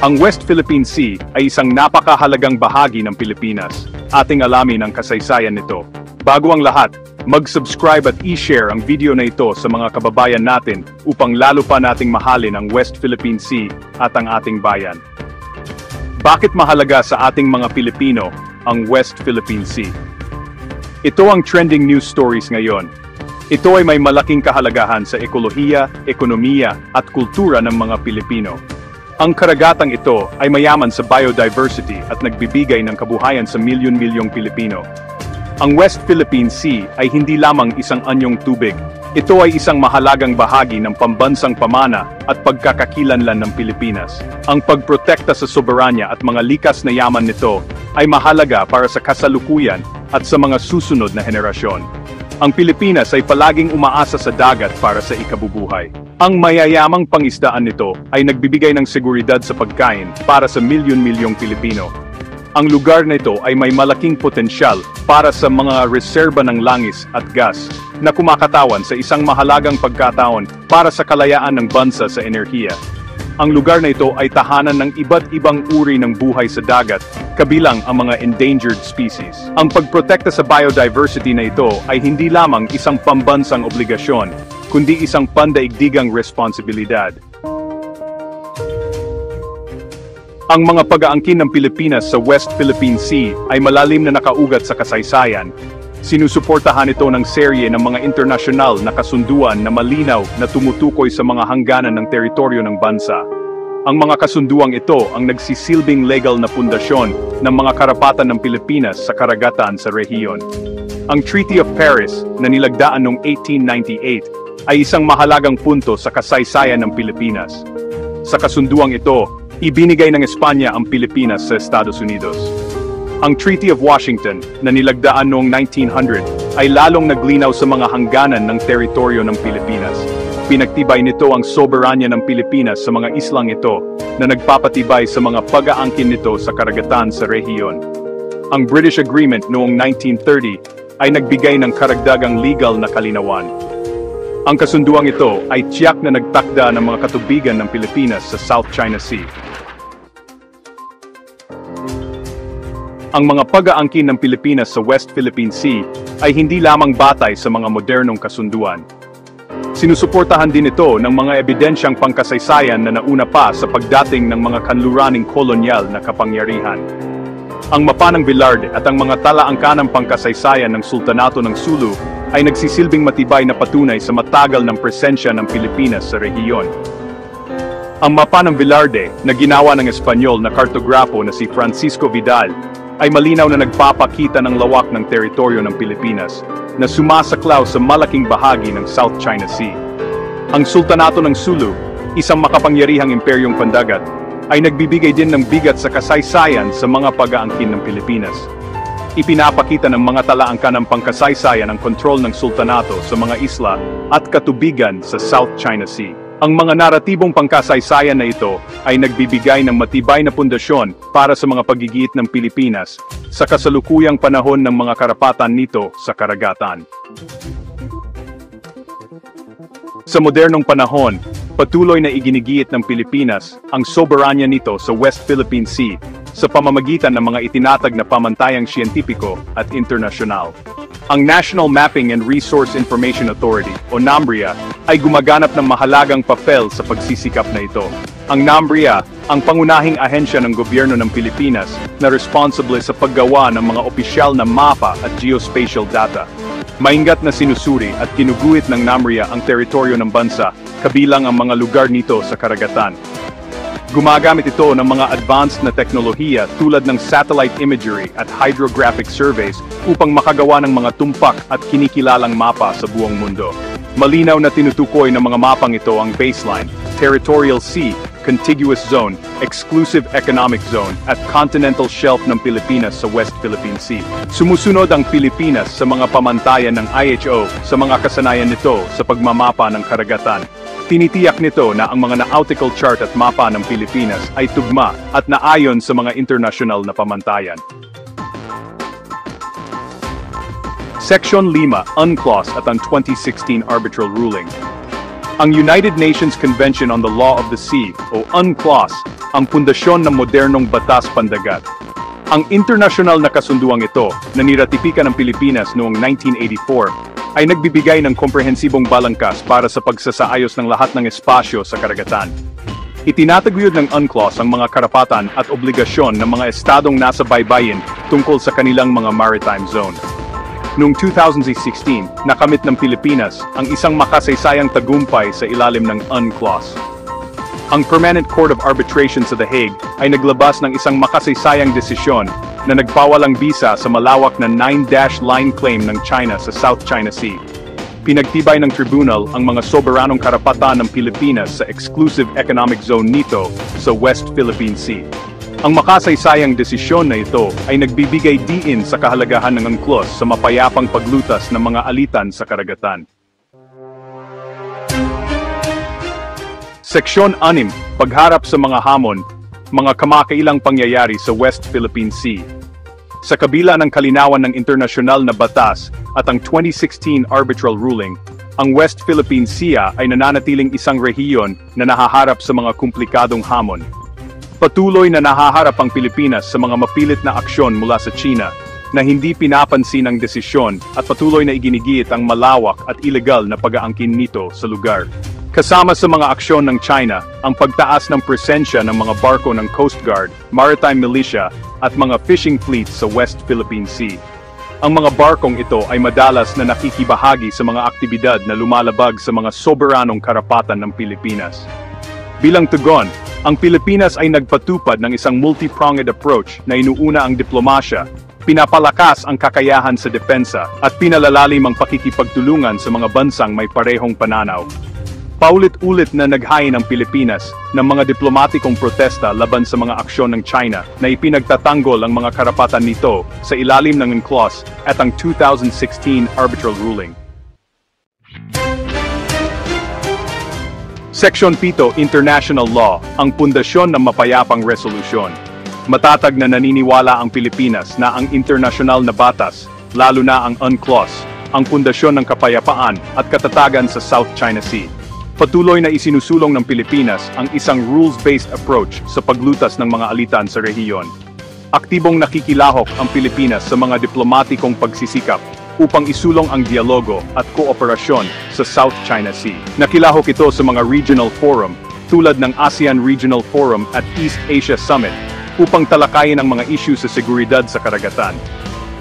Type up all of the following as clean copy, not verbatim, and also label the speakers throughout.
Speaker 1: Ang West Philippine Sea ay isang napakahalagang bahagi ng Pilipinas. Ating alamin ang kasaysayan nito. Bago ang lahat, mag-subscribe at i-share ang video na ito sa mga kababayan natin upang lalo pa nating mahalin ang West Philippine Sea at ang ating bayan. Bakit mahalaga sa ating mga Pilipino ang West Philippine Sea? Ito ang trending news stories ngayon. Ito ay may malaking kahalagahan sa ekolohiya, ekonomiya at kultura ng mga Pilipino. Ang karagatang ito ay mayaman sa biodiversity at nagbibigay ng kabuhayan sa milyon-milyong Pilipino. Ang West Philippine Sea ay hindi lamang isang anyong tubig. Ito ay isang mahalagang bahagi ng pambansang pamana at pagkakakilanlan ng Pilipinas. Ang pagprotekta sa soberanya at mga likas na yaman nito ay mahalaga para sa kasalukuyan at sa mga susunod na henerasyon. Ang Pilipinas ay palaging umaasa sa dagat para sa ikabubuhay. Ang mayayamang pangisdaan nito ay nagbibigay ng seguridad sa pagkain para sa milyon-milyong Pilipino. Ang lugar na ito ay may malaking potensyal para sa mga reserba ng langis at gas na kumakatawan sa isang mahalagang pagkataon para sa kalayaan ng bansa sa enerhiya. Ang lugar na ito ay tahanan ng iba't ibang uri ng buhay sa dagat, kabilang ang mga endangered species. Ang pagprotekta sa biodiversity na ito ay hindi lamang isang pambansang obligasyon, kundi isang pandaigdigang responsibilidad. Ang mga pag-aangkin ng Pilipinas sa West Philippine Sea ay malalim na nakaugat sa kasaysayan. Sinusuportahan ito ng serye ng mga internasyonal na kasunduan na malinaw na tumutukoy sa mga hangganan ng teritoryo ng bansa. Ang mga kasunduang ito ang nagsisilbing legal na pundasyon ng mga karapatan ng Pilipinas sa karagatan sa rehiyon. Ang Treaty of Paris na nilagdaan noong 1898 ay isang mahalagang punto sa kasaysayan ng Pilipinas. Sa kasunduang ito, ibinigay ng Espanya ang Pilipinas sa Estados Unidos. Ang Treaty of Washington na nilagdaan noong 1900 ay lalong naglinaw sa mga hangganan ng teritoryo ng Pilipinas. Pinagtibay nito ang soberanya ng Pilipinas sa mga islang ito na nagpapatibay sa mga pag-aangkin nito sa karagatan sa rehiyon. Ang British Agreement noong 1930 ay nagbigay ng karagdagang legal na kalinawan. Ang kasunduang ito ay tiyak na nagtakda ng mga katubigan ng Pilipinas sa South China Sea. Ang mga pag-aangkin ng Pilipinas sa West Philippine Sea ay hindi lamang batay sa mga modernong kasunduan. Sinusuportahan din ito ng mga ebidensyang pangkasaysayan na nauna pa sa pagdating ng mga kanluraning kolonyal na kapangyarihan. Ang Mapa ng Velarde at ang mga talaangkanang pangkasaysayan ng Sultanato ng Sulu ay nagsisilbing matibay na patunay sa matagal ng presensya ng Pilipinas sa rehiyon. Ang Mapa ng Velarde na ginawa ng Espanyol na kartograpo na si Francisco Vidal ay malinaw na nagpapakita ng lawak ng teritoryo ng Pilipinas na sumasaklaw sa malaking bahagi ng South China Sea. Ang Sultanato ng Sulu, isang makapangyarihang imperyong pandagat, ay nagbibigay din ng bigat sa kasaysayan sa mga pag-aangkin ng Pilipinas. Ipinapakita ng mga talaangkan ng pangkasaysayan ang kontrol ng sultanato sa mga isla at katubigan sa South China Sea. Ang mga naratibong pangkasaysayan na ito ay nagbibigay ng matibay na pundasyon para sa mga paggigiit ng Pilipinas sa kasalukuyang panahon ng mga karapatan nito sa karagatan. Sa modernong panahon, patuloy na iginigiit ng Pilipinas ang soberanya nito sa West Philippine Sea sa pamamagitan ng mga itinatag na pamantayang siyentipiko at internasyonal. Ang National Mapping and Resource Information Authority o NAMRIA ay gumaganap ng mahalagang papel sa pagsisikap na ito. Ang NAMRIA, ang pangunahing ahensya ng gobyerno ng Pilipinas na responsable sa paggawa ng mga opisyal na mapa at geospatial data. Maingat na sinusuri at kinuguhit ng NAMRIA ang teritoryo ng bansa, kabilang ang mga lugar nito sa karagatan. Gumagamit ito ng mga advanced na teknolohiya tulad ng satellite imagery at hydrographic surveys upang makagawa ng mga tumpak at kinikilalang mapa sa buong mundo. Malinaw na tinutukoy ng mga mapang ito ang baseline, territorial sea, contiguous zone, exclusive economic zone, at continental shelf ng Pilipinas sa West Philippine Sea. Sumusunod ang Pilipinas sa mga pamantayan ng IHO sa mga kasanayan nito sa pagmamapa ng karagatan. Tinitiyak nito na ang mga nautical chart at mapa ng Pilipinas ay tugma at naayon sa mga internasyonal na pamantayan. Section 5, UNCLOS at ang 2016 arbitral ruling. Ang United Nations Convention on the Law of the Sea o UNCLOS ang pundasyon ng modernong batas pandagat. Ang internasyonal na kasunduang ito, na niratipika ng Pilipinas noong 1984, ay nagbibigay ng komprehensibong balangkas para sa pagsasaayos ng lahat ng espasyo sa karagatan. Itinataguyod ng UNCLOS ang mga karapatan at obligasyon ng mga estadong nasa baybayin tungkol sa kanilang mga maritime zone. Noong 2016, nakamit ng Pilipinas ang isang makasaysayang tagumpay sa ilalim ng UNCLOS. Ang Permanent Court of Arbitration sa The Hague ay naglabas ng isang makasaysayang desisyon na nagpawalang bisa sa malawak na 9-line claim ng China sa South China Sea. Pinagtibay ng tribunal ang mga soberanong karapatan ng Pilipinas sa exclusive economic zone nito sa West Philippine Sea. Ang makasaysayang desisyon na ito ay nagbibigay diin sa kahalagahan ng UNCLOS sa mapayapang paglutas ng mga alitan sa karagatan. Seksyon 6, Pagharap sa mga hamon, mga kamakailang pangyayari sa West Philippine Sea. Sa kabila ng kalinawan ng internasyonal na batas at ang 2016 arbitral ruling, ang West Philippine Sea ay nananatiling isang rehiyon na nahaharap sa mga komplikadong hamon. Patuloy na nahaharap ang Pilipinas sa mga mapilit na aksyon mula sa China na hindi pinapansin ang desisyon at patuloy na iginigit ang malawak at ilegal na pag-aangkin nito sa lugar. Kasama sa mga aksyon ng China, ang pagtaas ng presensya ng mga barko ng Coast Guard, Maritime Militia, at mga fishing fleets sa West Philippine Sea. Ang mga barkong ito ay madalas na nakikibahagi sa mga aktibidad na lumalabag sa mga soberanong karapatan ng Pilipinas. Bilang tugon, ang Pilipinas ay nagpatupad ng isang multi-pronged approach na inuuna ang diplomasya, pinapalakas ang kakayahan sa depensa, at pinalalalim ang pakikipagtulungan sa mga bansang may parehong pananaw. Paulit-ulit na naghain ang Pilipinas ng mga diplomatikong protesta laban sa mga aksyon ng China na ipinagtatanggol ang mga karapatan nito sa ilalim ng UNCLOS at ang 2016 arbitral ruling. Seksyon 7, International Law, ang pundasyon ng mapayapang resolusyon. Matatag na naniniwala ang Pilipinas na ang internasyonal na batas, lalo na ang UNCLOS, ang pundasyon ng kapayapaan at katatagan sa South China Sea. Patuloy na isinusulong ng Pilipinas ang isang rules-based approach sa paglutas ng mga alitan sa rehiyon. Aktibong nakikilahok ang Pilipinas sa mga diplomatikong pagsisikap upang isulong ang dialogo at kooperasyon sa South China Sea. Nakilahok ito sa mga regional forum tulad ng ASEAN Regional Forum at East Asia Summit upang talakayin ang mga issue sa seguridad sa karagatan.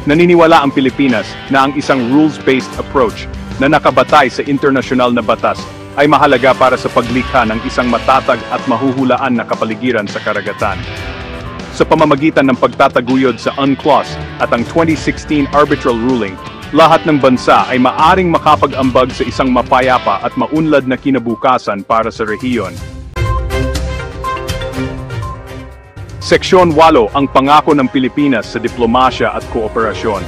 Speaker 1: Naniniwala ang Pilipinas na ang isang rules-based approach na nakabatay sa internasyonal na batas ay mahalaga para sa paglikha ng isang matatag at mahuhulaan na kapaligiran sa karagatan. Sa pamamagitan ng pagtataguyod sa UNCLOS at ang 2016 arbitral ruling, lahat ng bansa ay maaring makapag-ambag sa isang mapayapa at maunlad na kinabukasan para sa rehiyon. Seksyon 8, ang pangako ng Pilipinas sa diplomasya at kooperasyon.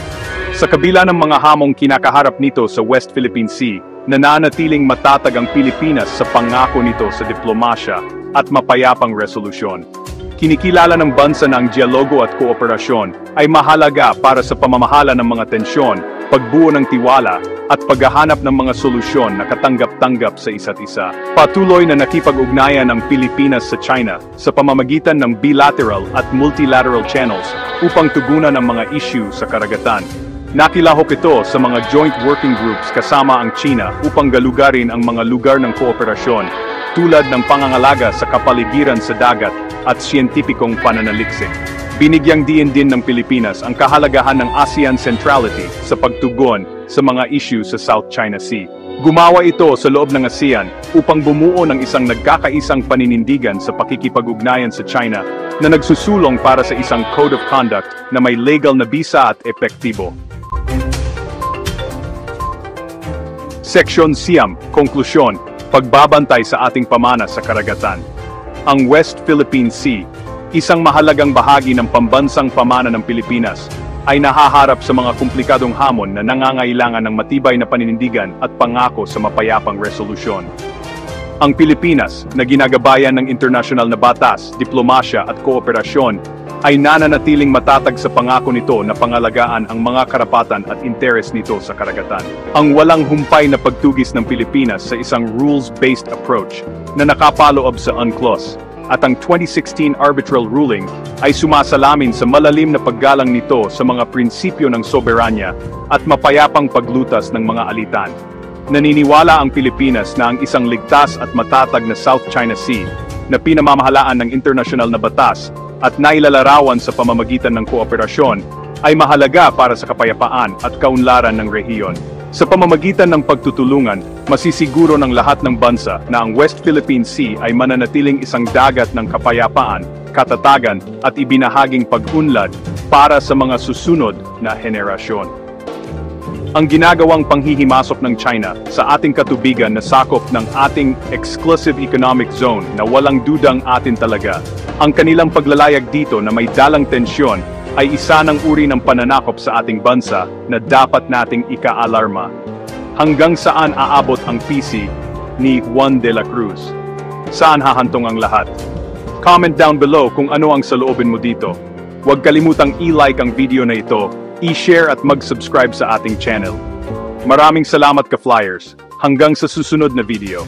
Speaker 1: Sa kabila ng mga hamong kinakaharap nito sa West Philippine Sea, nananatiling matatag ang Pilipinas sa pangako nito sa diplomasya at mapayapang resolusyon. Kinikilala ng bansa na ang dialogo at kooperasyon ay mahalaga para sa pamamahala ng mga tensyon, pagbuo ng tiwala, at paghahanap ng mga solusyon na katanggap-tanggap sa isa't isa. Patuloy na nakipag-ugnayan ang Pilipinas sa China sa pamamagitan ng bilateral at multilateral channels upang tugunan ang mga issue sa karagatan. Nakilahok ito sa mga joint working groups kasama ang China upang galugarin ang mga lugar ng kooperasyon tulad ng pangangalaga sa kapaligiran sa dagat at siyentipikong pananaliksik. Binigyang diin din ng Pilipinas ang kahalagahan ng ASEAN centrality sa pagtugon sa mga issue sa South China Sea. Gumawa ito sa loob ng ASEAN upang bumuo ng isang nagkakaisang paninindigan sa pakikipag-ugnayan sa China na nagsusulong para sa isang code of conduct na may legal na bisa at epektibo. Seksyon 9, Konklusyon, pagbabantay sa ating pamana sa karagatan. Ang West Philippine Sea, isang mahalagang bahagi ng pambansang pamana ng Pilipinas, ay nahaharap sa mga komplikadong hamon na nangangailangan ng matibay na paninindigan at pangako sa mapayapang resolusyon. Ang Pilipinas, na ginagabayan ng internasyonal na batas, diplomasya at kooperasyon, ay nananatiling matatag sa pangako nito na pangalagaan ang mga karapatan at interes nito sa karagatan. Ang walang humpay na pagtugis ng Pilipinas sa isang rules-based approach na nakapaloob sa UNCLOS at ang 2016 arbitral ruling ay sumasalamin sa malalim na paggalang nito sa mga prinsipyo ng soberanya at mapayapang paglutas ng mga alitan. Naniniwala ang Pilipinas na ang isang ligtas at matatag na South China Sea na pinamamahalaan ng internasyonal na batas at nailalarawan sa pamamagitan ng kooperasyon ay mahalaga para sa kapayapaan at kaunlaran ng rehiyon. Sa pamamagitan ng pagtutulungan, masisiguro ng lahat ng bansa na ang West Philippine Sea ay mananatiling isang dagat ng kapayapaan, katatagan at ibinahaging pag-unlad para sa mga susunod na henerasyon. Ang ginagawang panghihimasok ng China sa ating katubigan na sakop ng ating exclusive economic zone na walang dudang atin talaga, ang kanilang paglalayag dito na may dalang tensyon ay isa ng uri ng pananakop sa ating bansa na dapat nating ikaalarma. Hanggang saan aabot ang PC ni Juan de la Cruz? Saan hahantong ang lahat? Comment down below kung ano ang saloobin mo dito. Huwag kalimutang i-like ang video na ito, i-share at mag-subscribe sa ating channel. Maraming salamat ka-flyers. Hanggang sa susunod na video.